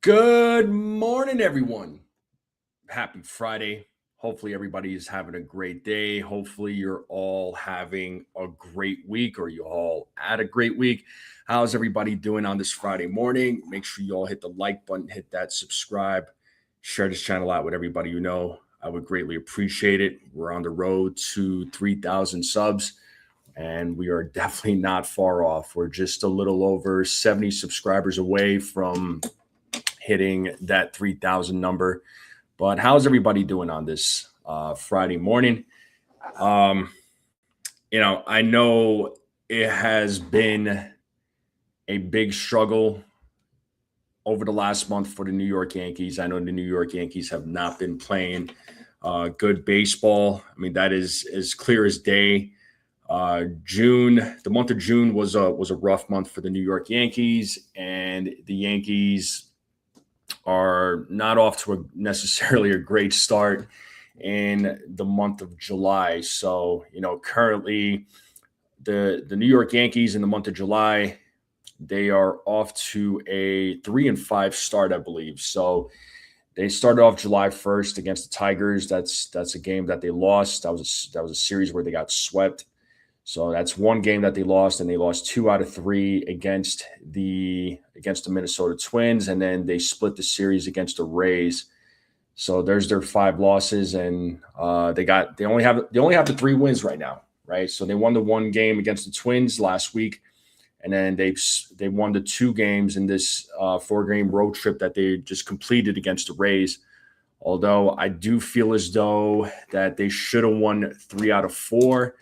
Good morning, everyone. Happy Friday. Hopefully, everybody is having a great day. Hopefully, you're all having a great week or you all had a great week. How's everybody doing on this Friday morning? Make sure you all hit the like button, hit that subscribe, share this channel out with everybody you know. I would greatly appreciate it. We're on the road to 3,000 subs, and we are definitely not far off. We're just a little over 70 subscribers away from hitting that 3,000 number. But how's everybody doing on this Friday morning? I know it has been a big struggle over the last month for the New York Yankees. I know the New York Yankees have not been playing good baseball. I mean, that is as clear as day. The month of June was a rough month for the New York Yankees, and the Yankees are not off to necessarily a great start in the month of July. So, currently the New York Yankees in the month of July, they are off to a 3-5 start, I believe. So they started off July 1st against the Tigers. That's a game that they lost. That was a series where they got swept. So that's one game that they lost, and they lost 2 out of 3 against the Minnesota Twins, and then they split the series against the Rays. So there's their 5 losses, and they only have the 3 wins right now, right? So they won the 1 game against the Twins last week, and then they won the 2 games in this 4-game road trip that they just completed against the Rays. Although I do feel as though that they should have won 3 out of 4.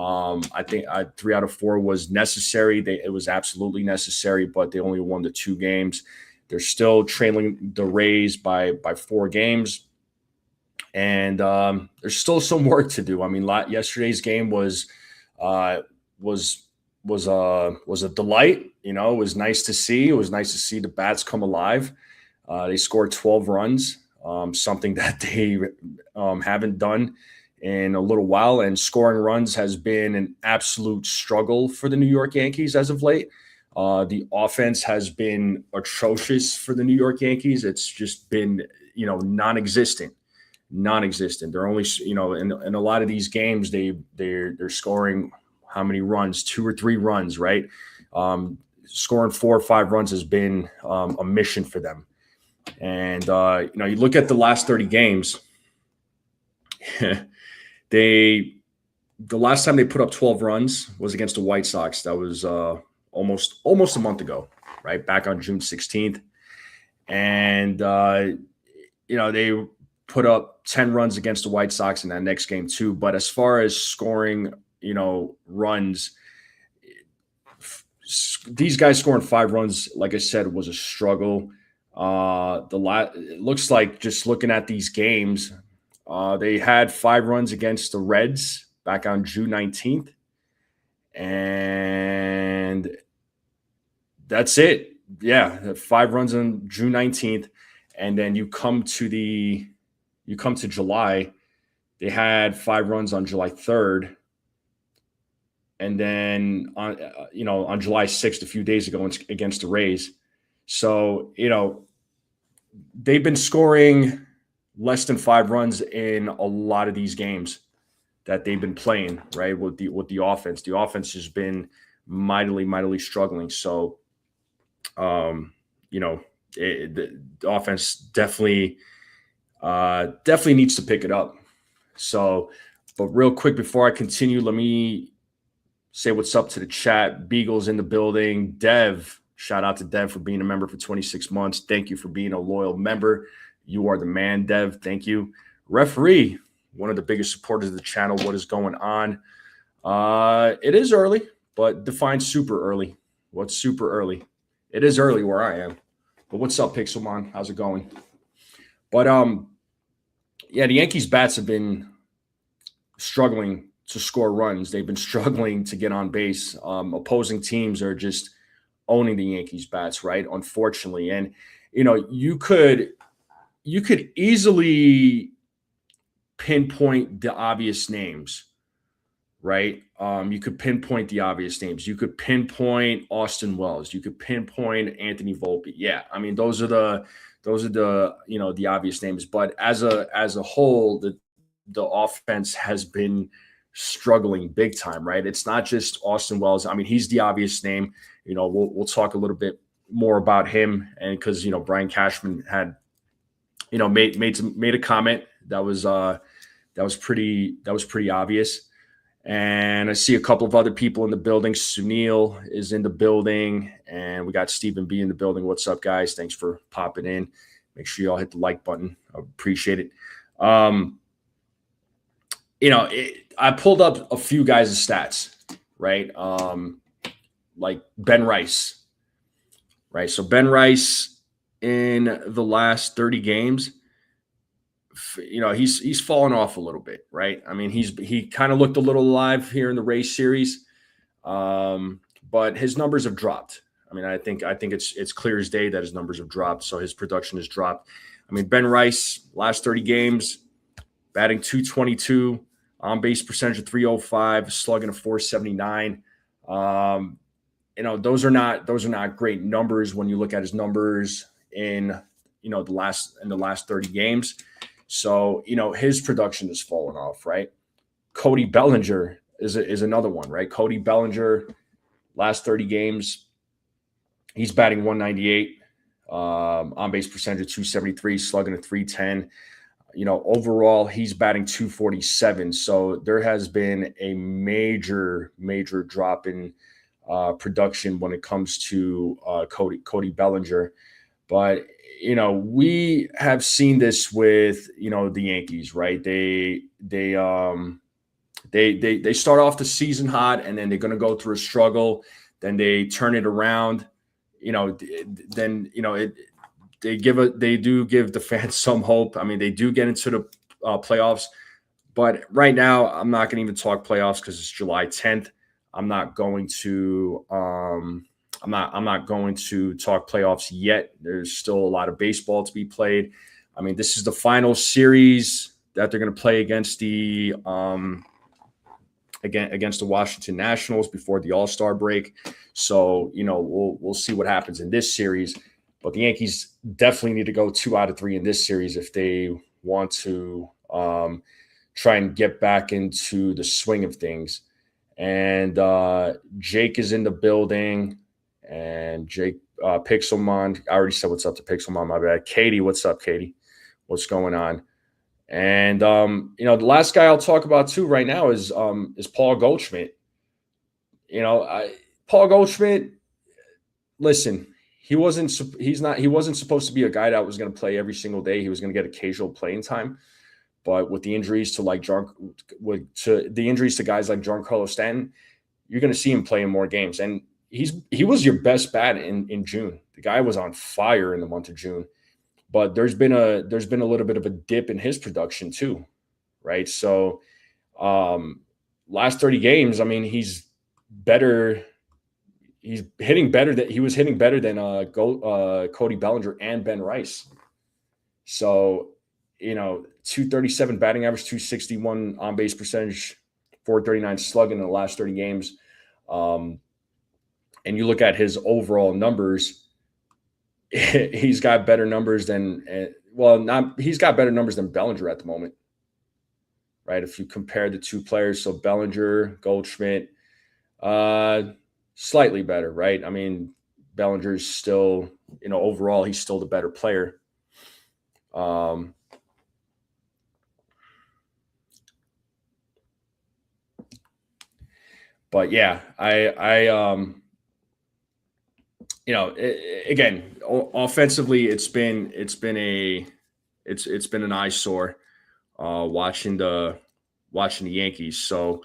I think 3 out of 4 was necessary. It was absolutely necessary, but they only won the 2 games. They're still trailing the Rays by 4 games, and there's still some work to do. I mean, yesterday's game was a delight. It was nice to see. It was nice to see the bats come alive. They scored 12 runs, something that they haven't done in a little while, and scoring runs has been an absolute struggle for the New York Yankees as of late. The offense has been atrocious for the New York Yankees. It's just been, non-existent. They're only, in a lot of these games, they're scoring how many runs? 2 or 3 runs, right? Scoring 4 or 5 runs has been a mission for them. And, you look at the last 30 games, the last time they put up 12 runs was against the White Sox. That was almost a month ago, right? Back on June 16th. And, they put up 10 runs against the White Sox in that next game too. But as far as scoring, runs, these guys scoring 5 runs, like I said, was a struggle. It looks like, just looking at these games, they had 5 runs against the Reds back on June 19th. And that's it. Yeah, 5 runs on June 19th. And then you come to July, they had 5 runs on July 3rd. And then on July 6th, a few days ago against the Rays. So, they've been scoring less than 5 runs in a lot of these games that they've been playing, right? With the offense. The offense has been mightily struggling. So, the offense definitely needs to pick it up. So, but real quick before I continue, let me say what's up to the chat. Beagle's in the building. Dev, shout out to Dev for being a member for 26 months. Thank you for being a loyal member. You are the man, Dev. Thank you. Referee, one of the biggest supporters of the channel. What is going on? It is early, but define super early. What's super early? It is early where I am. But what's up, Pixelmon? How's it going? But the Yankees bats have been struggling to score runs. They've been struggling to get on base. Opposing teams are just owning the Yankees bats, right? Unfortunately. And, you could easily pinpoint the obvious names, right? You could pinpoint the obvious names. You could pinpoint Austin Wells. You could pinpoint Anthony Volpe. Yeah, I mean those are the the obvious names. But as a whole, the offense has been struggling big time. Right? It's not just Austin Wells. I mean he's the obvious name. We'll talk a little bit more about him, and because Brian Cashman had made a comment that was pretty obvious. And I see a couple of other people in the building. Sunil is in the building, and we got Stephen B in the building. What's up, guys? Thanks for popping in. Make sure you all hit the like button. I appreciate it. I pulled up a few guys' stats, right? Like Ben Rice, right? So Ben Rice in the last 30 games, he's fallen off a little bit, right? I mean, he kind of looked a little alive here in the race series, but his numbers have dropped. I mean, I think it's clear as day that his numbers have dropped, so his production has dropped. I mean, Ben Rice, last 30 games, batting .222, on base percentage of .305, slugging a .479. Those are not great numbers when you look at his numbers in the last 30 games. So, his production has fallen off, right? Cody Bellinger is another one, right? Cody Bellinger, last 30 games, he's batting .198, on base percentage of .273, slugging a .310. Overall, he's batting .247. So there has been a major drop in production when it comes to Cody Bellinger. But we have seen this with the Yankees, right? They start off the season hot, and then they're going to go through a struggle. Then they turn it around. They do give the fans some hope. I mean, they do get into the playoffs, but right now I'm not going to even talk playoffs because it's July 10th. I'm not going to I'm not going to talk playoffs yet. There's still a lot of baseball to be played. I mean, this is the final series that they're going to play against the Washington Nationals before the All-Star break. So, we'll see what happens in this series. But the Yankees definitely need to go 2 out of 3 in this series if they want to try and get back into the swing of things. And Jake is in the building. And Jake Pixelmon, I already said what's up to Pixelmon, my bad. Katie, what's up, Katie? What's going on? And the last guy I'll talk about too right now is Paul Goldschmidt. Paul Goldschmidt. With he wasn't supposed to be a guy that was going to play every single day. He was going to get occasional playing time, but with the injuries to the injuries to guys like Giancarlo Stanton, you're going to see him playing more games. And he was your best bat in June. The guy was on fire in the month of June, but there's been a little bit of a dip in his production too, right? So, last 30 games, I mean, he's better. He's hitting better than he was hitting better than Cody Bellinger and Ben Rice. So, 237 batting average, 261 on base percentage, 439 slugging in the last 30 games. And you look at his overall numbers, he's got better numbers than he's got better numbers than Bellinger at the moment, right? If you compare the two players, so Bellinger, Goldschmidt, slightly better, right? I mean, Bellinger's still, overall, he's still the better player. But yeah, again, offensively, it's been an eyesore watching the Yankees. So,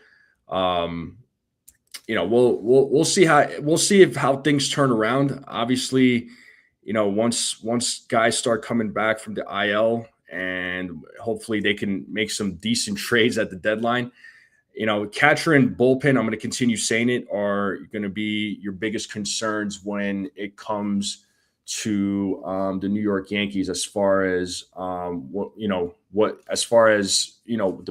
we'll see how things turn around. Obviously, once guys start coming back from the IL, and hopefully they can make some decent trades at the deadline. Catcher and bullpen, I'm going to continue saying it, are going to be your biggest concerns when it comes to the New York Yankees, as far as the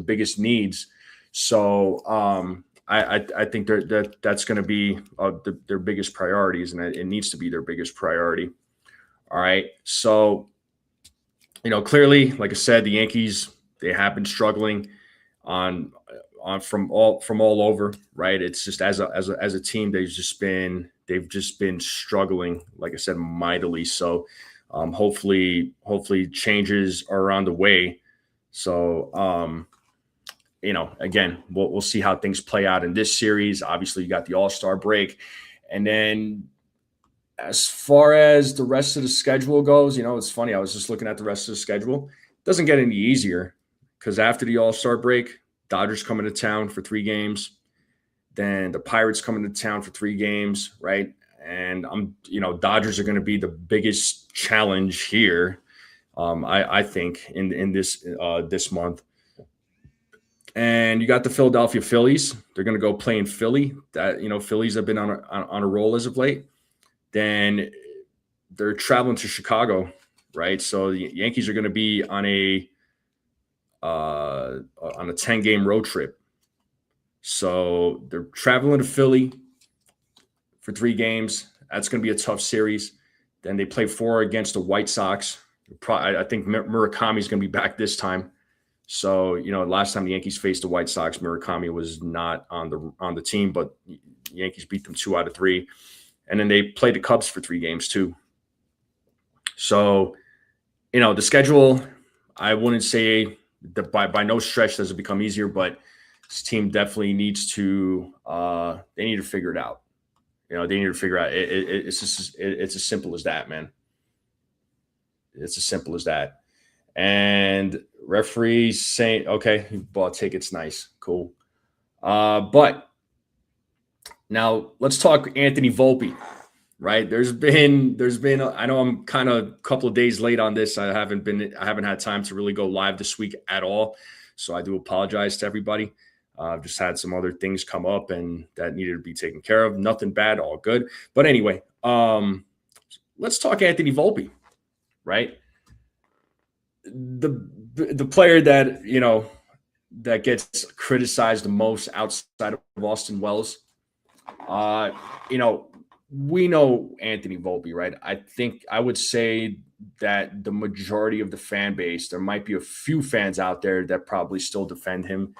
biggest needs. So, I think that's going to be their biggest priorities, and it needs to be their biggest priority. All right. So, clearly, like I said, the Yankees, they have been struggling on from all over, right? It's just as a team, they've just been struggling, like I said, mightily. So, hopefully changes are on the way. So, again, we'll see how things play out in this series. Obviously, you got the All-Star break, and then as far as the rest of the schedule goes, it's funny. I was just looking at the rest of the schedule. It doesn't get any easier because after the All-Star break, Dodgers come into town for 3 games. Then the Pirates come into town for 3 games, right? And Dodgers are going to be the biggest challenge here, I think, in this month. And you got the Philadelphia Phillies. They're going to go play in Philly. That Phillies have been on a roll as of late. Then they're traveling to Chicago, right? So the Yankees are going to be on a 10-game road trip. So they're traveling to Philly for 3 games. That's going to be a tough series. Then they play 4 against the White Sox. I think Murakami is going to be back this time. So, last time the Yankees faced the White Sox, Murakami was not on the team, but the Yankees beat them 2 out of 3. And then they played the Cubs for 3 games too. So, the schedule, I wouldn't say that by no stretch does it become easier, but this team definitely needs to they need to figure it out. They need to figure out it's as simple as that, man. It's as simple as that. And referees saying, okay, you bought tickets, nice, cool. But now let's talk Anthony Volpe, right? There's been I know I'm kind of a couple of days late on this. I haven't had time to really go live this week at all. So I do apologize to everybody. I've just had some other things come up and that needed to be taken care of. Nothing bad, all good. But anyway, let's talk Anthony Volpe, right? The player that that gets criticized the most outside of Austin Wells. We know Anthony Volpe, right? I think I would say that the majority of the fan base, there might be a few fans out there that probably still defend him,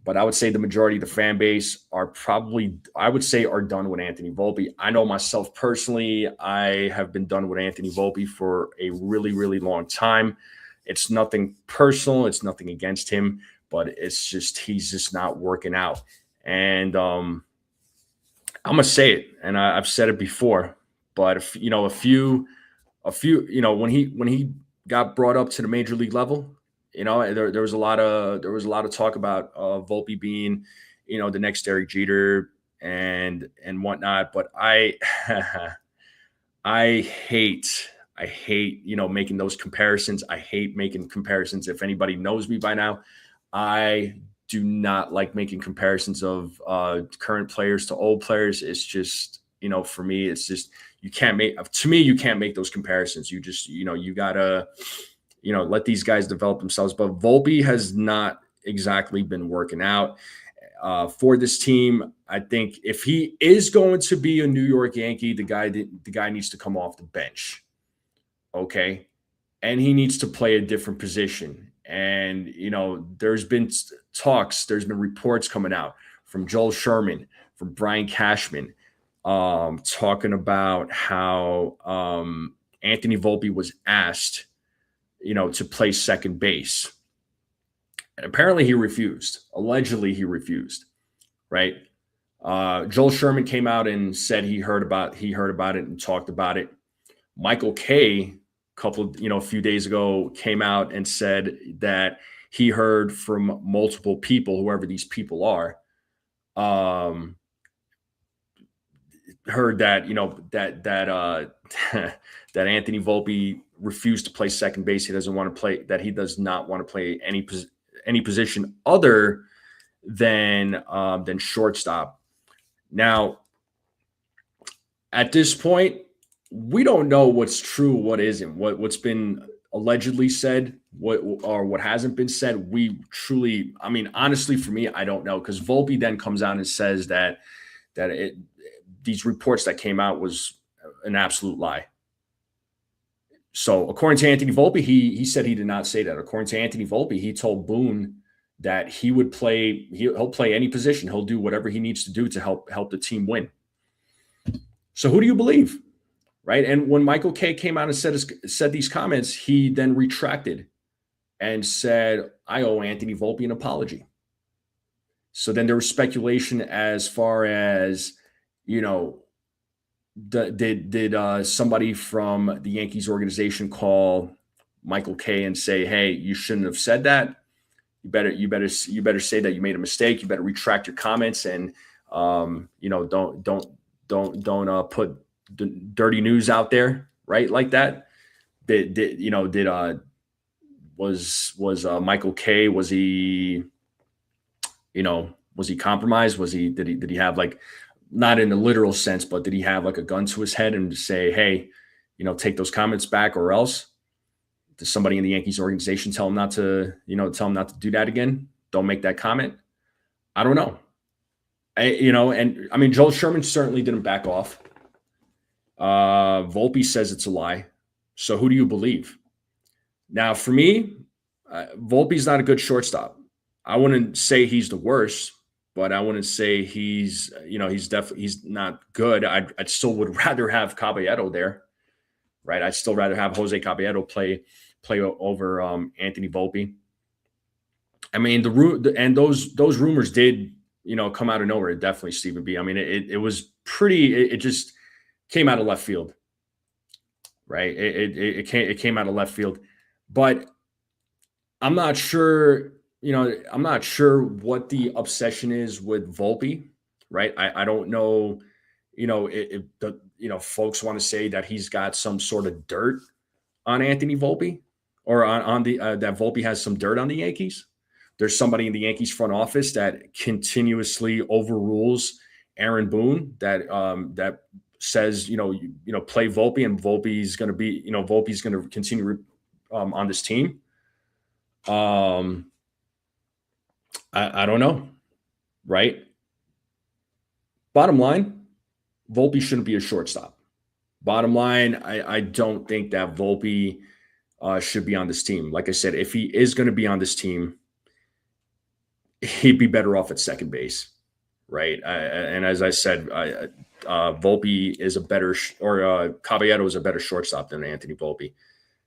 but I would say the majority of the fan base are probably, I would say, are done with Anthony Volpe. I know myself personally, I have been done with Anthony Volpe for a really, really long time. It's nothing personal. It's nothing against him, but it's just, he's just not working out. And I'm going to say it, and I've said it before, but if, a few, when he got brought up to the major league level, there was a lot of talk about Volpe being, the next Derek Jeter and whatnot. But I hate, making those comparisons. I hate making comparisons. If anybody knows me by now, I do not like making comparisons of current players to old players. It's just, for me, it's just, you can't make those comparisons. You just, you gotta, let these guys develop themselves. But Volpe has not exactly been working out for this team. I think if he is going to be a New York Yankee, the guy needs to come off the bench. Okay. And he needs to play a different position. And, there's been talks, there's been reports coming out from Joel Sherman, from Brian Cashman, talking about how Anthony Volpe was asked, to play second base. And apparently he refused. Allegedly he refused, right? Joel Sherman came out and said he heard about it and talked about it. Michael Kay, a few days ago, came out and said that he heard from multiple people, whoever these people are, heard that, that Anthony Volpe refused to play second base. He doesn't want to play, that he does not want to play any position other than shortstop. Now, at this point, we don't know what's true, what isn't, what's been allegedly said, what hasn't been said, we truly, I mean, honestly, for me, I don't know, because Volpe then comes out and says that these reports that came out was an absolute lie. So according to Anthony Volpe, he said he did not say that. According to Anthony Volpe, he told Boone that he would play, he'll play any position. He'll do whatever he needs to do to help the team win. So who do you believe? Right. And when Michael Kay came out and said these comments, he then retracted and said, I owe Anthony Volpe an apology. So then there was speculation as far as, did somebody from the Yankees organization call Michael Kay and say, hey, you shouldn't have said that. You better say that you made a mistake. You better retract your comments and, don't put the dirty news out there, right? Like that. Was Michael Kay, was he compromised? Did he have, like, not in a literal sense, but did he have like a gun to his head and say, hey, take those comments back, or else? Does somebody in the Yankees organization tell him not to do that again? Don't make that comment. I don't know. And I mean, Joel Sherman certainly didn't back off. Volpe says it's a lie. So who do you believe? Now, for me, Volpe's not a good shortstop. I wouldn't say he's the worst, but I wouldn't say he's not good. I still would rather have Caballero there, right? I'd still rather have Jose Caballero play over Anthony Volpe. I mean, those rumors did, come out of nowhere. Definitely, Stephen B. I mean, it was pretty. It just came out of left field, right? It came out of left field, but I'm not sure. I'm not sure what the obsession is with Volpe, right? I don't know. If folks want to say that he's got some sort of dirt on Anthony Volpe, or on the that Volpe has some dirt on the Yankees. There's somebody in the Yankees front office that continuously overrules Aaron Boone, that says, play Volpe, and Volpe's going to continue on this team. I don't know, right? Bottom line, Volpe shouldn't be a shortstop. Bottom line, I don't think that Volpe should be on this team. Like I said, if he is going to be on this team, he'd be better off at second base, right? And as I said, Volpe is a better, Caballero is a better shortstop than Anthony Volpe.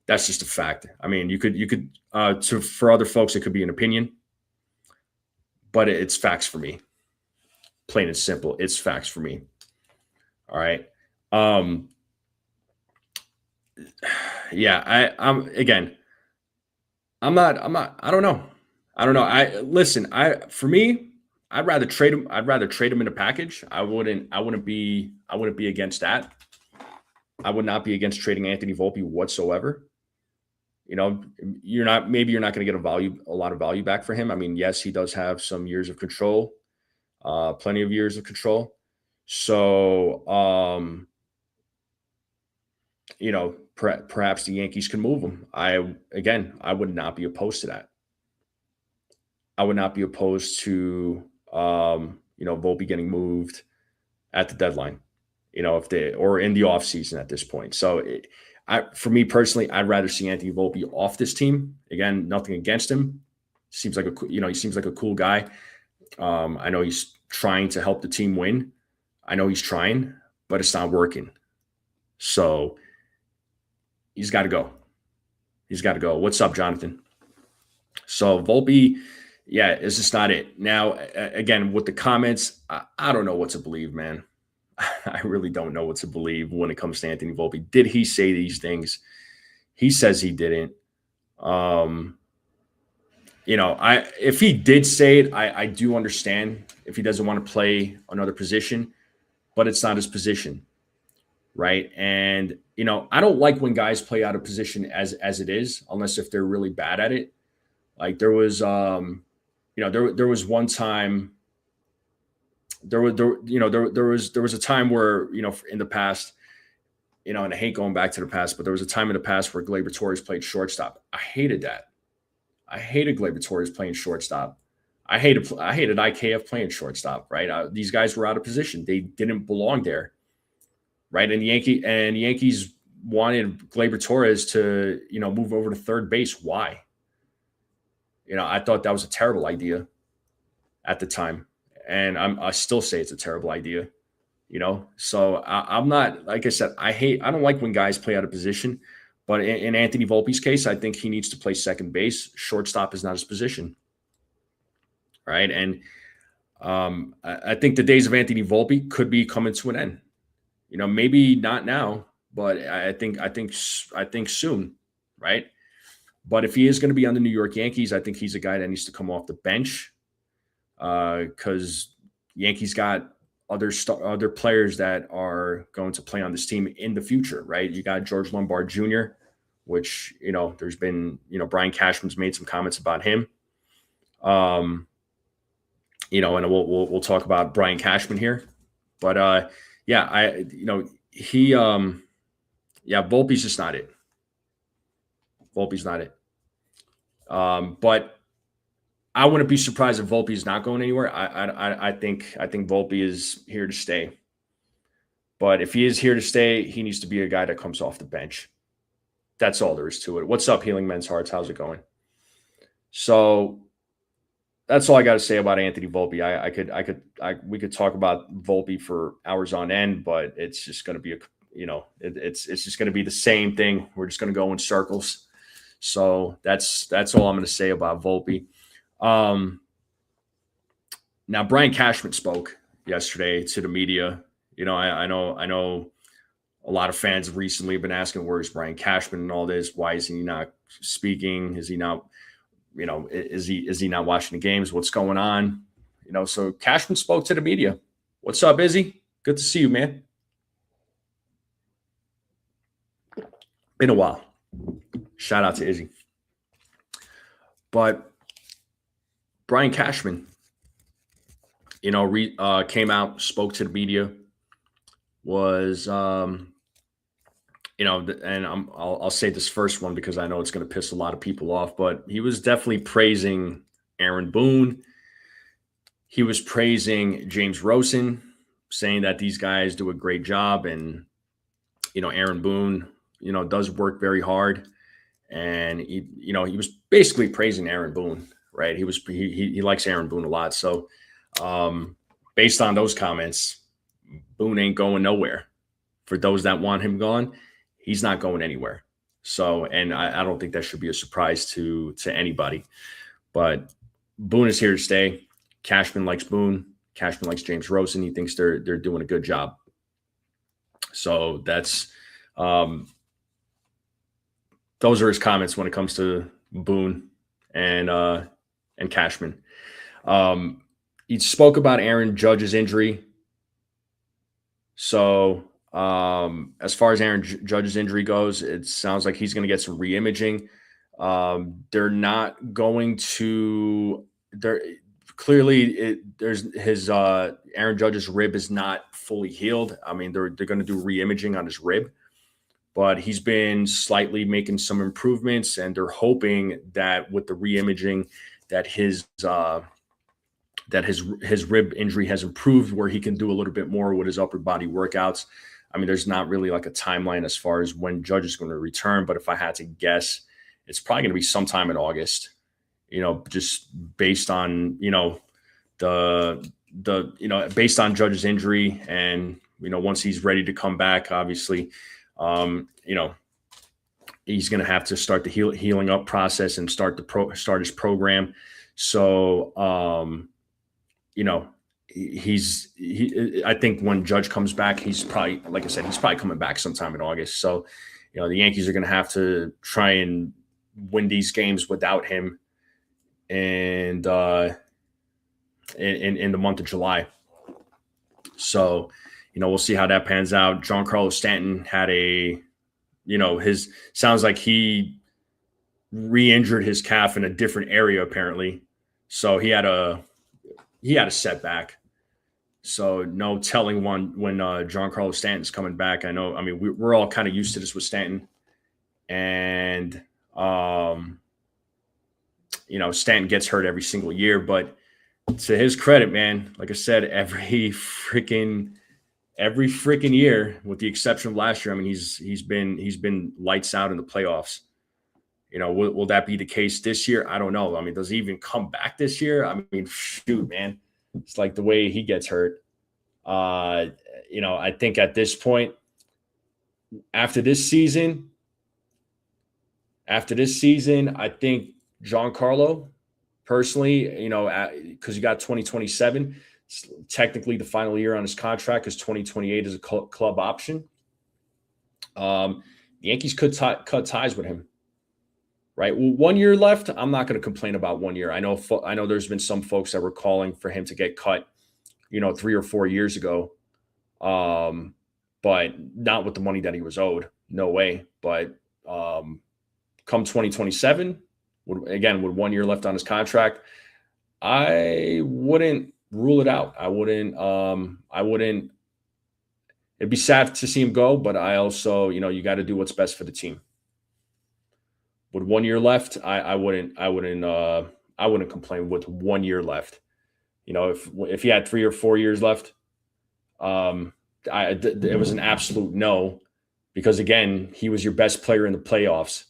That's just a fact. I mean, you could for other folks, it could be an opinion, but it's facts for me. Plain and simple, it's facts for me. All right. Yeah, I don't know. For me, I'd rather trade him. I'd rather trade him in a package. I wouldn't be against that. I would not be against trading Anthony Volpe whatsoever. You're not going to get a lot of value back for him. I mean, yes, he does have some years of control, plenty of years of control. So, perhaps the Yankees can move him. I would not be opposed to that. I would not be opposed to, Volpe getting moved at the deadline, or in the offseason at this point. So for me personally, I'd rather see Anthony Volpe off this team. Again, nothing against him. Seems like he seems like a cool guy. I know he's trying to help the team win. I know he's trying, but it's not working. So he's got to go. He's got to go. What's up, Jonathan? So Volpe, yeah, it's just not it. Now, again, with the comments, I don't know what to believe, man. I really don't know what to believe when it comes to Anthony Volpe. Did he say these things? He says he didn't. If he did say it, I do understand if he doesn't want to play another position, but it's not his position, right? And I don't like when guys play out of position as it is, unless if they're really bad at it. Like there was, there was one time. There was a time where in the past, and I hate going back to the past, but there was a time in the past where Gleyber Torres played shortstop. I hated that. I hated Gleyber Torres playing shortstop. I hated IKF playing shortstop. Right, these guys were out of position. They didn't belong there. Right, and the Yankees wanted Gleyber Torres to move over to third base. Why? I thought that was a terrible idea at the time, and I still say it's a terrible idea. So I'm not, like I said, I don't like when guys play out of position, but in Anthony Volpe's case, I think he needs to play second base. Shortstop is not his position. Right. And I think the days of Anthony Volpe could be coming to an end. Maybe not now, but I think soon. Right. But if he is going to be on the New York Yankees, I think he's a guy that needs to come off the bench because Yankees got other players that are going to play on this team in the future, right? You got George Lombard Jr., which, there's been, Brian Cashman's made some comments about him. And we'll talk about Brian Cashman here. But Volpe's just not it. Volpe's not it. But I wouldn't be surprised if Volpe is not going anywhere. I think Volpe is here to stay. But if he is here to stay, he needs to be a guy that comes off the bench. That's all there is to it. What's up, Healing Men's Hearts? How's it going? So that's all I got to say about Anthony Volpe. We could talk about Volpe for hours on end, but it's just going to be it's just going to be the same thing. We're just going to go in circles. So that's all I'm going to say about Volpe. Now Brian Cashman spoke yesterday to the media. I know a lot of fans have recently been asking, where's Brian Cashman and all this? Why is he not speaking? Is he not, is he not watching the games? What's going on? So Cashman spoke to the media. What's up, Izzy? Good to see you, man. Been a while. Shout out to Izzy. But Brian Cashman, came out, spoke to the media, was, and I'll say this first one because I know it's going to piss a lot of people off, but he was definitely praising Aaron Boone. He was praising James Rowson, saying that these guys do a great job, and Aaron Boone, does work very hard, and he was basically praising Aaron Boone. Right. He likes Aaron Boone a lot. So based on those comments, Boone ain't going nowhere. For those that want him gone, he's not going anywhere. So, and I don't think that should be a surprise to anybody. But Boone is here to stay. Cashman likes Boone. Cashman likes James Rowson. He thinks they're doing a good job. So that's those are his comments when it comes to Boone and Cashman. He spoke about Aaron Judge's injury. So as far as Aaron Judge's injury goes, it sounds like he's going to get some re-imaging. They're not going to. There's his Aaron Judge's rib is not fully healed. I mean, they're going to do re-imaging on his rib, but he's been slightly making some improvements, and they're hoping that with the re-imaging that his rib injury has improved, where he can do a little bit more with his upper body workouts. I mean, there's not really like a timeline as far as when Judge is going to return, but if I had to guess, it's probably going to be sometime in August. Just based on based on Judge's injury, and once he's ready to come back, obviously, he's going to have to start the healing up process and start his program. So, I think when Judge comes back, he's probably, like I said, he's probably coming back sometime in August. So, the Yankees are going to have to try and win these games without him, and in the month of July. So, we'll see how that pans out. Giancarlo Stanton had sounds like he re-injured his calf in a different area, apparently. So he had a setback. So no telling when Giancarlo Stanton's coming back. I know. I mean, we're all kind of used to this with Stanton, and Stanton gets hurt every single year. But to his credit, man, like I said, every freaking year, with the exception of last year, I mean, he's been lights out in the playoffs. Will that be the case this year? I don't know. I mean, does he even come back this year? I mean, shoot, man, it's like the way he gets hurt. I think at this point, after this season, I think Giancarlo, personally, because you got 2027, technically the final year on his contract, because 2028 is a club option. The Yankees could cut ties with him. Right. Well, 1 year left. I'm not going to complain about 1 year. I know there's been some folks that were calling for him to get cut, 3 or 4 years ago. But not with the money that he was owed. No way. But come 2027, with 1 year left on his contract, I wouldn't rule it out. I wouldn't. It'd be sad to see him go, but I also, you got to do what's best for the team. With 1 year left, I wouldn't complain with 1 year left. If he had 3 or 4 years left, it was an absolute no, because again, he was your best player in the playoffs.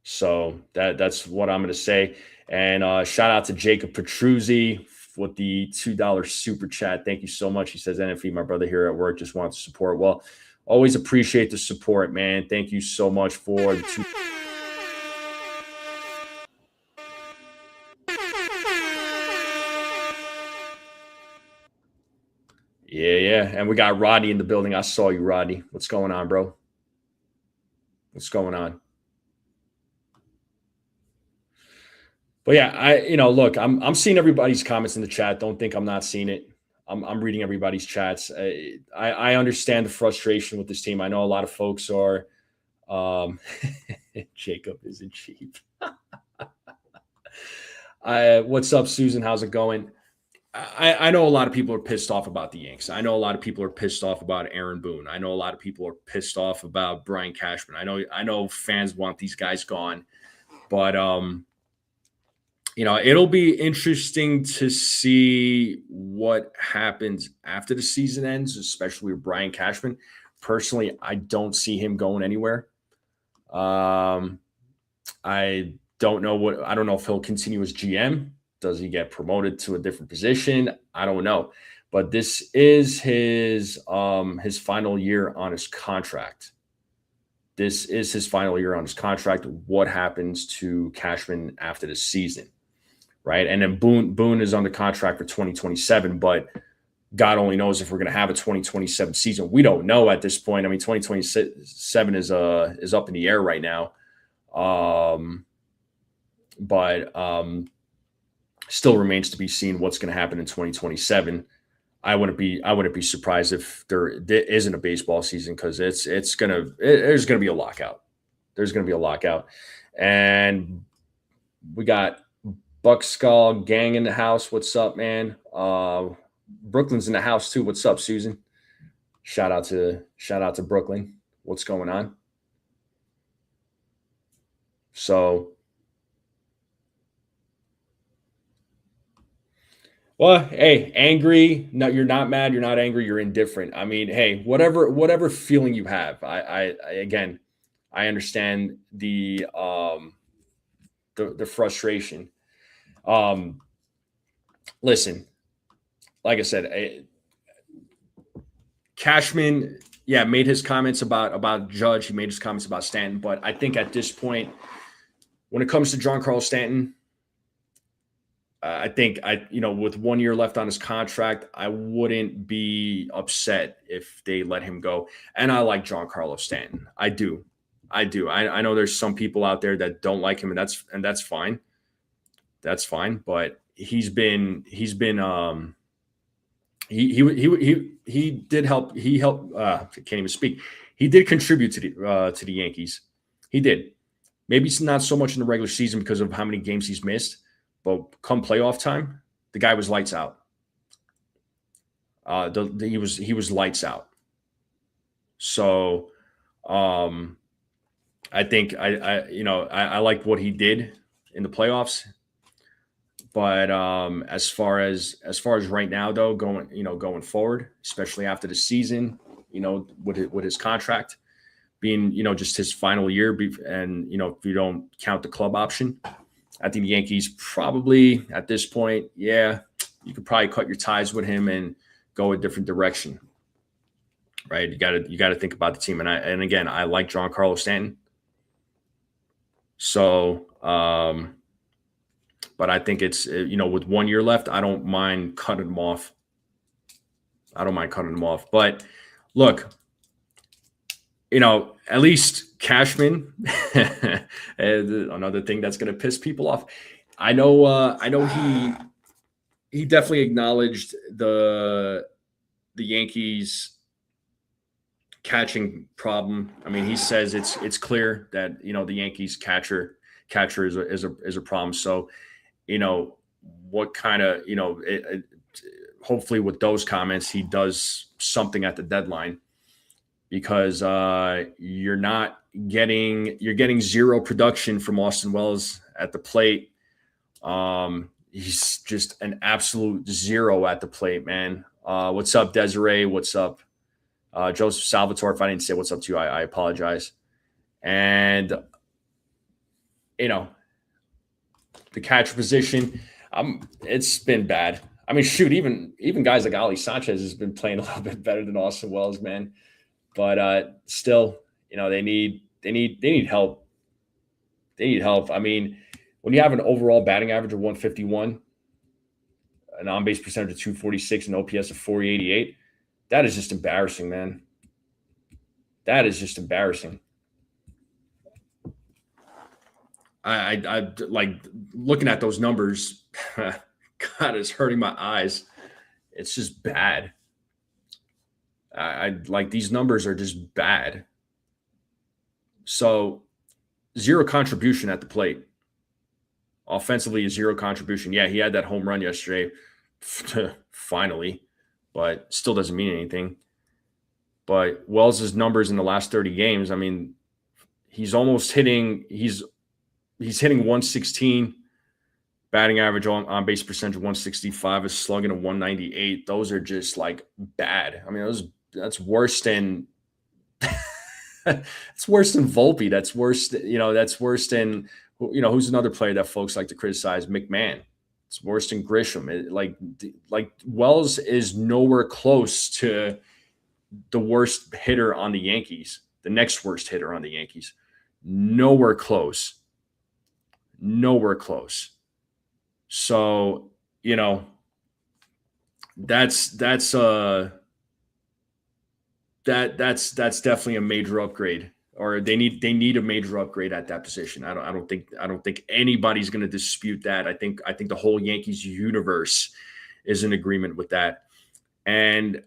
So that's what I'm going to say. And shout out to Jacob Petruzzi with the $2 super chat. Thank you so much. He says, NFE, my brother here at work, just wants to support. Well, always appreciate the support, man. Thank you so much for the two. Yeah. And we got Rodney in the building. I saw you, Rodney. What's going on, bro? What's going on? But yeah, look, I'm seeing everybody's comments in the chat. Don't think I'm not seeing it. I'm reading everybody's chats. I understand the frustration with this team. I know a lot of folks are. Jacob isn't cheap. What's up, Susan? How's it going? I know a lot of people are pissed off about the Yanks. I know a lot of people are pissed off about Aaron Boone. I know a lot of people are pissed off about Brian Cashman. I know fans want these guys gone, but it'll be interesting to see what happens after the season ends, especially with Brian Cashman. Personally, I don't see him going anywhere. I don't know if he'll continue as GM. Does he get promoted to a different position? I don't know. But this is his final year on his contract. What happens to Cashman after the season? Right. And then Boone is under contract for 2027, but God only knows if we're going to have a 2027 season. We don't know at this point. I mean, 2027 is up in the air right now. But still remains to be seen what's going to happen in 2027. I wouldn't be surprised if there isn't a baseball season, because there's going to be a lockout. There's going to be a lockout. And we got Buck Skull gang in the house. What's up, man? Brooklyn's in the house too. What's up, Susan? Shout out to Brooklyn. What's going on? So, well, hey, angry. No, you're not mad. You're not angry. You're indifferent. I mean, hey, whatever feeling you have. I understand the frustration. Listen, like I said, Cashman, made his comments about Judge. He made his comments about Stanton. But I think at this point, when it comes to Giancarlo Stanton, I think with 1 year left on his contract, I wouldn't be upset if they let him go. And I like Giancarlo Stanton. I do. I know there's some people out there that don't like him, and that's fine. That's fine. But he did help. He helped. I can't even speak. He did contribute to the Yankees. He did. Maybe it's not so much in the regular season because of how many games he's missed, but come playoff time, the guy was lights out. He was lights out. So I think I liked what he did in the playoffs. But as far as right now though, going forward, especially after the season, with his contract being just his final year, and if you don't count the club option, I think the Yankees probably at this point, yeah, you could probably cut your ties with him and go a different direction, right? You got to think about the team, and again, I like Giancarlo Stanton, so but I think it's with 1 year left, I don't mind cutting him off. But look, at least Cashman, another thing that's going to piss people off. I know he definitely acknowledged the Yankees catching problem. I mean, he says it's clear that the Yankees catcher is a problem. So, what kind of hopefully with those comments he does something at the deadline, because you're getting zero production from Austin Wells at the plate. He's just an absolute zero at the plate, man. What's up, Desiree? What's up, Joseph Salvatore? If I didn't say what's up to you, I apologize. And the catcher position, it's been bad. I mean, shoot, even guys like Ali Sanchez has been playing a little bit better than Austin Wells, man. But still, they need help. They need help. I mean, when you have an overall batting average of 151, an on-base percentage of 246, and OPS of 488, that is just embarrassing, man. That is just embarrassing. I like looking at those numbers. God, it's hurting my eyes. It's just bad. I like these numbers are just bad. So zero contribution at the plate. Offensively, zero contribution. Yeah, he had that home run yesterday, finally, but still doesn't mean anything. But Wells' numbers in the last 30 games, I mean, he's hitting 116, batting average on base percentage of 165, is slugging a 198. Those are just like bad. I mean, that's worse than it's worse than Volpe. That's worse than who's another player that folks like to criticize? McMahon. It's worse than Grisham. Like Wells is nowhere close to the worst hitter on the Yankees, the next worst hitter on the Yankees. Nowhere close. Nowhere close. So, that's definitely a major upgrade, or they need a major upgrade at that position. I don't think anybody's going to dispute that. I think the whole Yankees universe is in agreement with that. And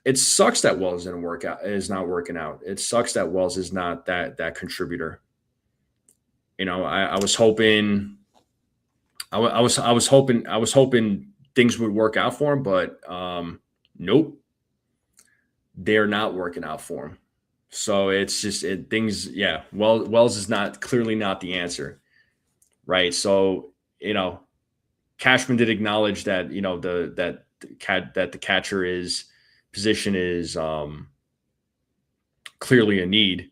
it sucks that Wells is not working out. It sucks that Wells is not that contributor. I was hoping things would work out for him, but nope. They're not working out for him. So it's just things. Yeah. Wells is clearly not the answer. Right. So, Cashman did acknowledge that, that the catcher position is clearly a need,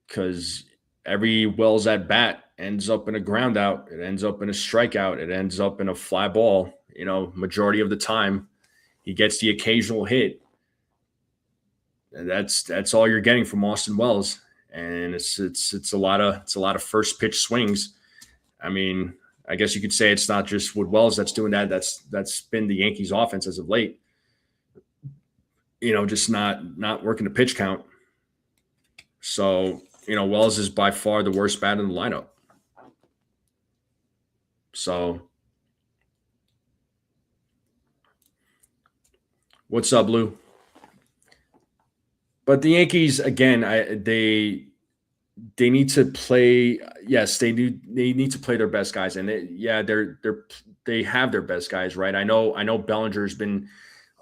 because every Wells at bat ends up in a ground out. It ends up in a strikeout. It ends up in a fly ball. Majority of the time he gets the occasional hit. And that's all you're getting from Austin Wells. And it's a lot of first pitch swings. I mean, I guess you could say it's not just Wood Wells that's doing that. That's been the Yankees offense as of late. Just not working the pitch count. So, Wells is by far the worst bat in the lineup. So, what's up, Lou? But the Yankees, again, they need to play. Yes, they do. They need to play their best guys, and they have their best guys, right? I know Bellinger's been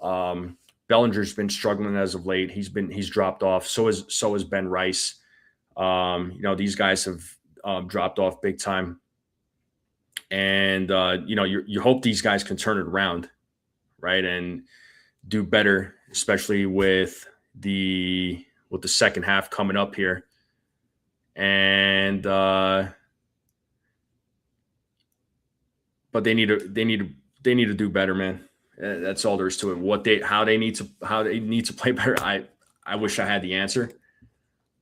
Bellinger's been struggling as of late. He's dropped off. So has Ben Rice. These guys have dropped off big time. And you hope these guys can turn it around, right, and do better, especially with the second half coming up here. And but they need to do better, man. That's all there is to it. How they need to play better. I wish I had the answer,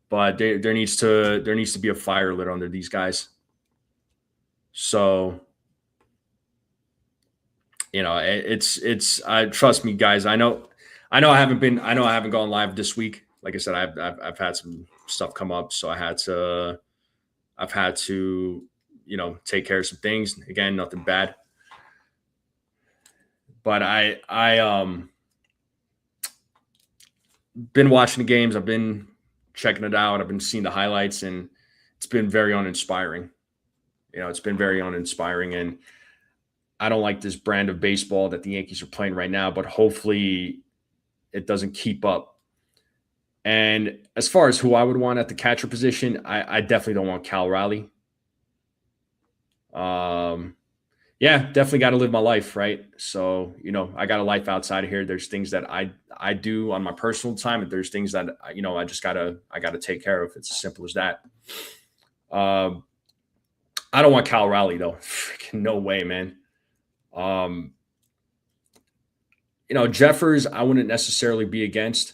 but there needs to be a fire lit under these guys. So, it's trust me, guys. I know I haven't gone live this week. Like I said, I've had some stuff come up, so I've had to take care of some things. Again, nothing bad, but I been watching the games. I've been checking it out. I've been seeing the highlights, and it's been very uninspiring. It's been very uninspiring, and I don't like this brand of baseball that the Yankees are playing right now, but hopefully it doesn't keep up. And as far as who I would want at the catcher position, I definitely don't want Cal Raleigh. Yeah, definitely got to live my life, right? So, I got a life outside of here. There's things that I do on my personal time, and there's things that I just gotta take care of. It's as simple as that. I don't want Cal Raleigh though. Freaking no way, man. Jeffers, I wouldn't necessarily be against,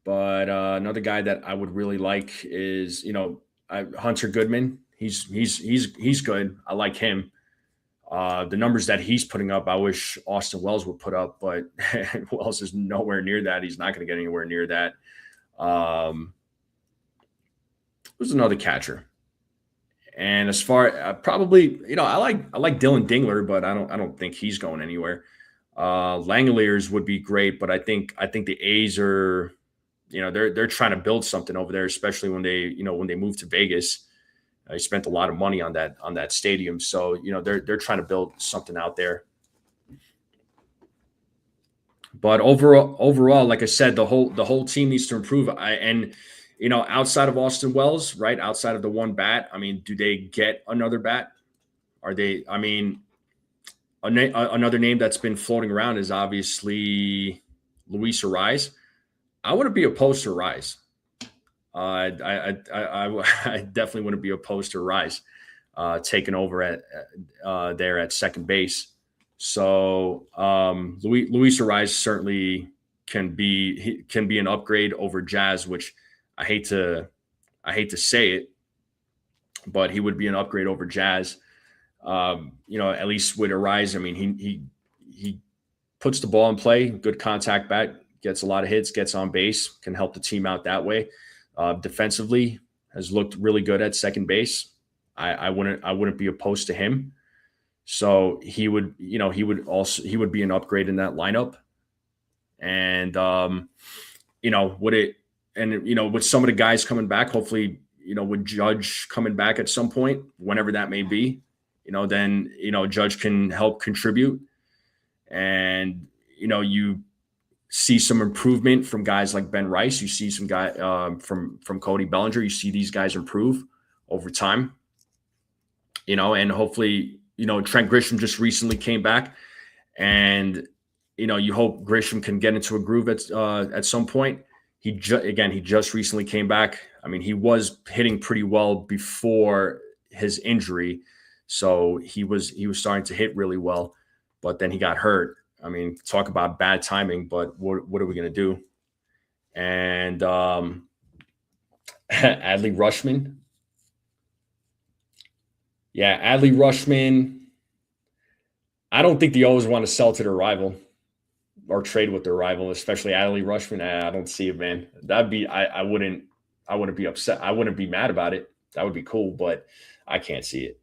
but another guy that I would really like is Hunter Goodman. He's good. I like him. The numbers that he's putting up, I wish Austin Wells would put up, but Wells is nowhere near that. He's not going to get anywhere near that. Who's another catcher? And as far probably, I like Dylan Dingler, but I don't think he's going anywhere. Langoliers would be great, but I think the A's are, they're trying to build something over there, especially when they moved to Vegas. They spent a lot of money on that stadium, so they're trying to build something out there. But overall, like I said, the whole team needs to improve. Outside of Austin Wells, right, outside of the one bat, I mean, do they get another bat? Are they? I mean, another name that's been floating around is obviously Luis Ariz. I wouldn't be opposed to Ariz. I definitely wouldn't be opposed to Ariz taking over at there at second base. So Luis Ariz certainly can be an upgrade over Jazz, which I hate to say it, but he would be an upgrade over Jazz. At least with Ariz, I mean, he puts the ball in play, good contact bat, gets a lot of hits, gets on base, can help the team out that way. Defensively, has looked really good at second base. I wouldn't be opposed to him. So he would be an upgrade in that lineup. And with some of the guys coming back, hopefully, with Judge coming back at some point, whenever that may be, then Judge can help contribute, and you see some improvement from guys like Ben Rice. You see some guy from Cody Bellinger. You see these guys improve over time, and hopefully, Trent Grisham just recently came back, and you hope Grisham can get into a groove at some point. He just recently came back. I mean, he was hitting pretty well before his injury, so he was starting to hit really well, but then he got hurt. I mean, talk about bad timing, but what are we going to do? And Adley Rutschman. Yeah, Adley Rutschman. I don't think the O's want to sell to their rival or trade with their rival, especially Adley Rutschman. I don't see it, man. I wouldn't be upset. I wouldn't be mad about it. That would be cool, but I can't see it.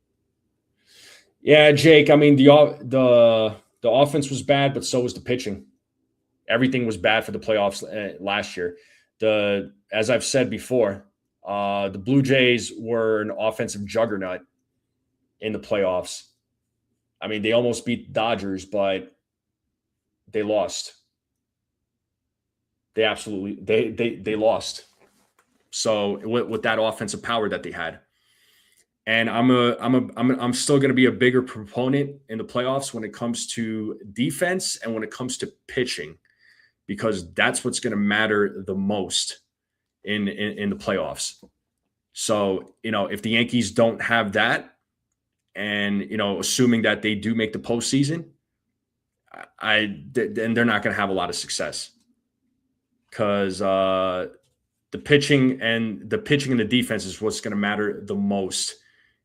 Yeah, Jake. I mean, the offense was bad, but so was the pitching. Everything was bad for the playoffs last year. As I've said before, the Blue Jays were an offensive juggernaut in the playoffs. I mean, they almost beat the Dodgers, but they lost. they lost. So with that offensive power that they had. And I'm still going to be a bigger proponent in the playoffs when it comes to defense and when it comes to pitching, because that's what's going to matter the most in the playoffs. So, if the Yankees don't have that, and, assuming that they do make the postseason, then they're not going to have a lot of success, because the pitching and the defense is what's going to matter the most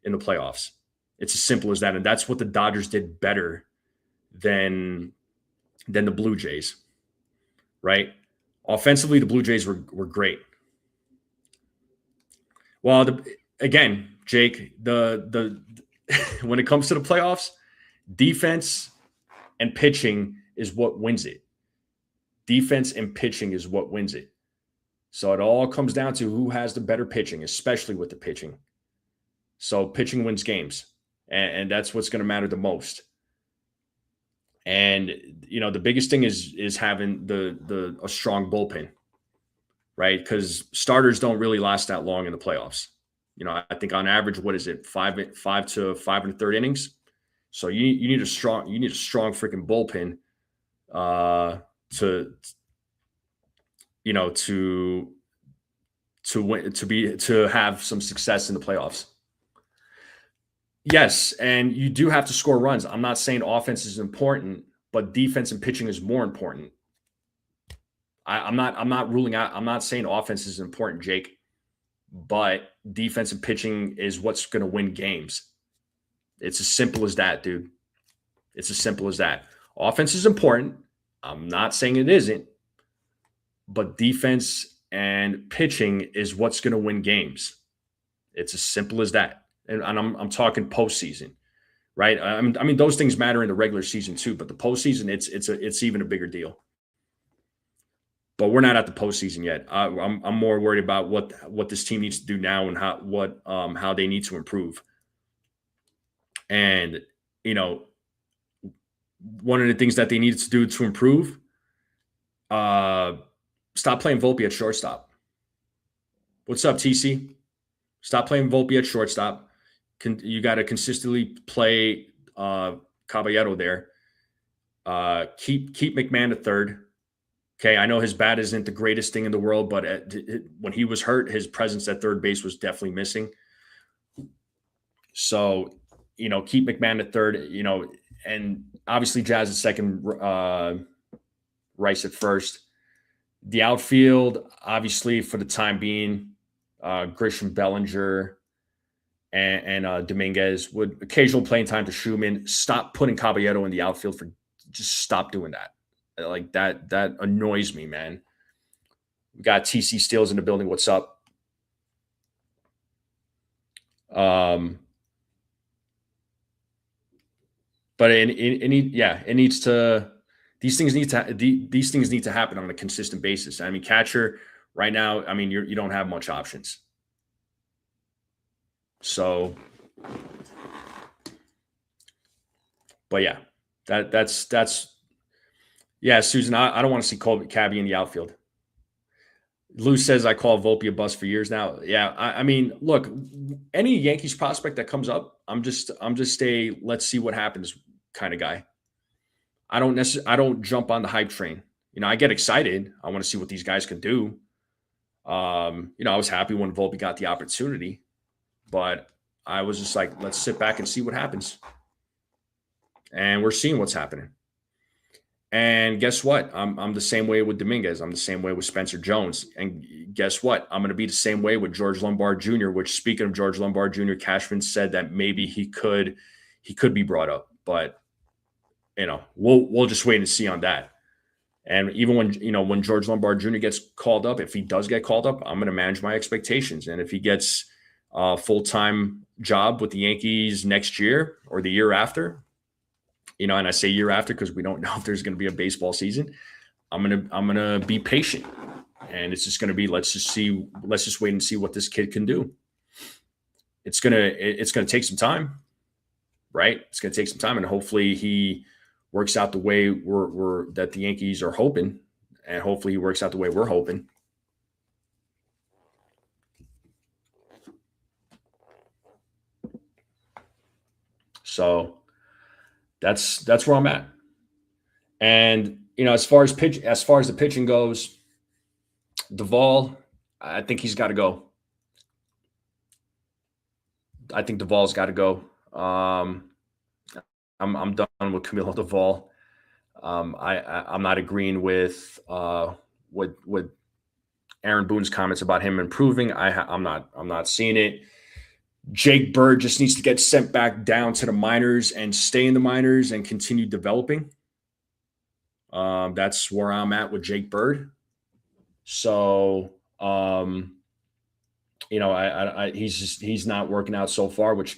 in the playoffs. It's as simple as that. And that's what the Dodgers did better than the Blue Jays, right? Offensively, the Blue Jays were great. Well, again, Jake, the when it comes to the playoffs, defense and pitching is what wins it. Defense and pitching is what wins it. So it all comes down to who has the better pitching, especially with the pitching. So pitching wins games, and that's what's going to matter the most. And the biggest thing is having a strong bullpen, right? Because starters don't really last that long in the playoffs. I think on average, what is it, 5 to 5 1/3 innings? So you need a strong freaking bullpen to have some success in the playoffs. Yes, and you do have to score runs. I'm not saying offense is important, but defense and pitching is more important. I'm not ruling out. I'm not saying offense is important, Jake, but defense and pitching is what's going to win games. It's as simple as that, dude. It's as simple as that. Offense is important. I'm not saying it isn't, but defense and pitching is what's going to win games. It's as simple as that. And I'm talking postseason, right? I mean, those things matter in the regular season too, but the postseason, it's even a bigger deal. But we're not at the postseason yet. I'm more worried about what this team needs to do now and how they need to improve. And one of the things that they needed to do to improve, stop playing Volpe at shortstop. What's up, TC? Stop playing Volpe at shortstop. You got to consistently play Caballero there. Keep McMahon at third. Okay, I know his bat isn't the greatest thing in the world, but when he was hurt, his presence at third base was definitely missing. So, keep McMahon at third, and obviously Jazz at second, Rice at first. The outfield, obviously, for the time being, Grisham, Bellinger, and Dominguez, would occasional playing time to Sherman. Stop putting Caballero in the outfield just stop doing that. Like that annoys me, man. We got TC Steels in the building. What's up? But it needs to. These things need to happen on a consistent basis. I mean, catcher right now. I mean, you don't have much options. So, but yeah, that's yeah, Susan. I don't want to see Cabby in the outfield. Lou says I call Volpe a bust for years now. Yeah, I mean, look, any Yankees prospect that comes up, I'm just a let's see what happens kind of guy. I don't jump on the hype train. I get excited. I want to see what these guys can do. I was happy when Volpe got the opportunity, but I was just like, let's sit back and see what happens. And we're seeing what's happening. And guess what? I'm the same way with Dominguez. I'm the same way with Spencer Jones. And guess what? I'm going to be the same way with George Lombard Jr., which, speaking of George Lombard Jr., Cashman said that maybe he could be brought up. But, we'll just wait and see on that. And even when George Lombard Jr. gets called up, if he does get called up, I'm going to manage my expectations. And if he gets a full-time job with the Yankees next year or the year after, and I say year after because we don't know if there's going to be a baseball season, I'm gonna be patient, and it's just going to be let's just wait and see what this kid can do. It's gonna take some time, right? It's gonna take some time, and hopefully he works out the way that the Yankees are hoping, and hopefully he works out the way we're hoping. So that's where I'm at. And as far as the pitching goes, Duvall, I think he's got to go. I think Duvall's got to go. I'm done with Camilo Duvall. I'm not agreeing with Aaron Boone's comments about him improving. I'm not seeing it. Jake Bird just needs to get sent back down to the minors and stay in the minors and continue developing. That's where I'm at with Jake Bird. So, he's not working out so far, which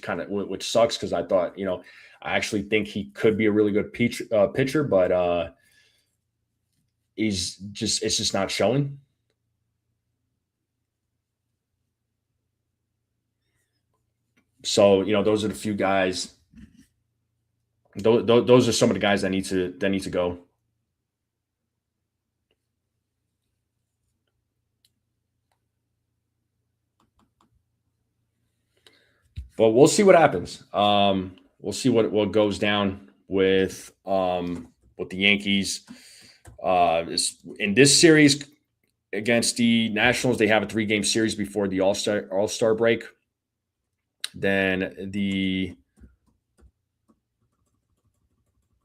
sucks because I thought, I actually think he could be a really good pitcher, but it's just not showing. So, those are the few guys. Those are some of the guys that need to go. But we'll see what happens. We'll see what goes down with the Yankees. In this series against the Nationals, they have a 3-game series before the All-Star break. Then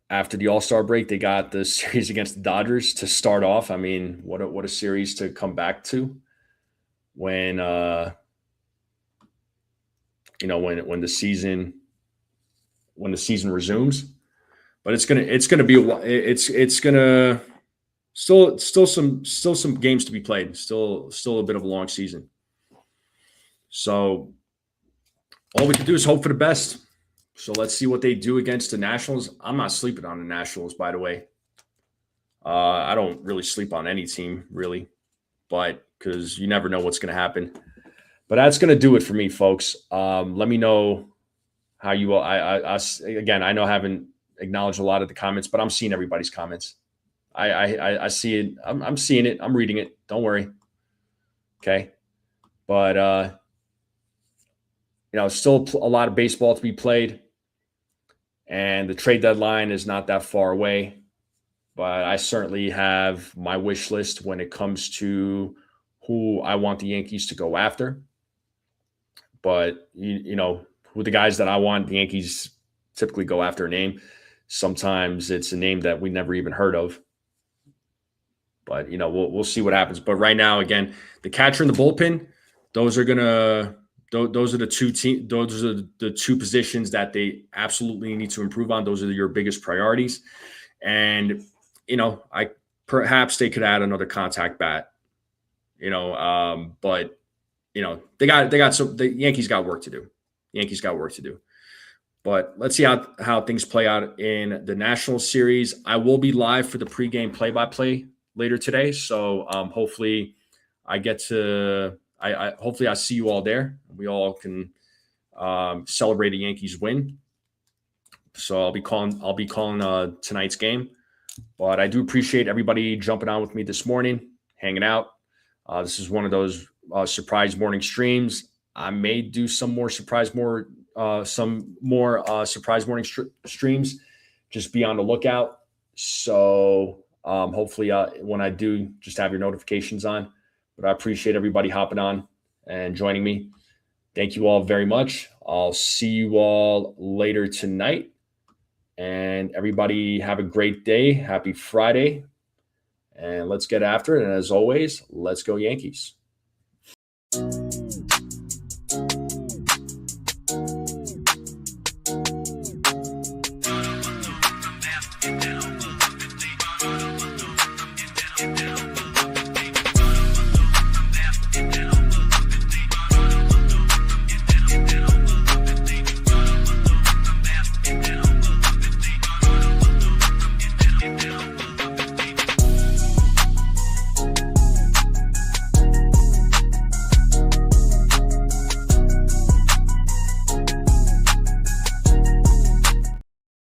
after the All-Star break, they got the series against the Dodgers to start off. I mean, what a series to come back to when when the season resumes. But it's gonna be it's gonna still some games to be played. Still a bit of a long season. So all we can do is hope for the best. So let's see what they do against the Nationals. I'm not sleeping on the Nationals, by the way. I don't really sleep on any team, really, but because you never know what's going to happen. But that's going to do it for me, folks. Let me know how you all. Again, I know I haven't acknowledged a lot of the comments, but I'm seeing everybody's comments. I see it. I'm seeing it. I'm reading it. Don't worry. Okay, but still a lot of baseball to be played, and the trade deadline is not that far away. But I certainly have my wish list when it comes to who I want the Yankees to go after. But, who the guys that I want, the Yankees typically go after a name. Sometimes it's a name that we never even heard of. But, we'll see what happens. But right now, again, the catcher and the bullpen, those are the two positions that they absolutely need to improve on. Those are your biggest priorities. And, perhaps they could add another contact bat, but the Yankees got work to do. But let's see how things play out in the National Series. I will be live for the pregame play-by-play later today. So hopefully I hopefully I see you all there. We all can celebrate a Yankees win. So I'll be calling tonight's game. But I do appreciate everybody jumping on with me this morning, hanging out. This is one of those surprise morning streams. I may do some more surprise morning streams. Just be on the lookout. So hopefully when I do, just have your notifications on. But I appreciate everybody hopping on and joining me. Thank you all very much. I'll see you all later tonight. And everybody have a great day. Happy Friday. And let's get after it. And as always, let's go Yankees.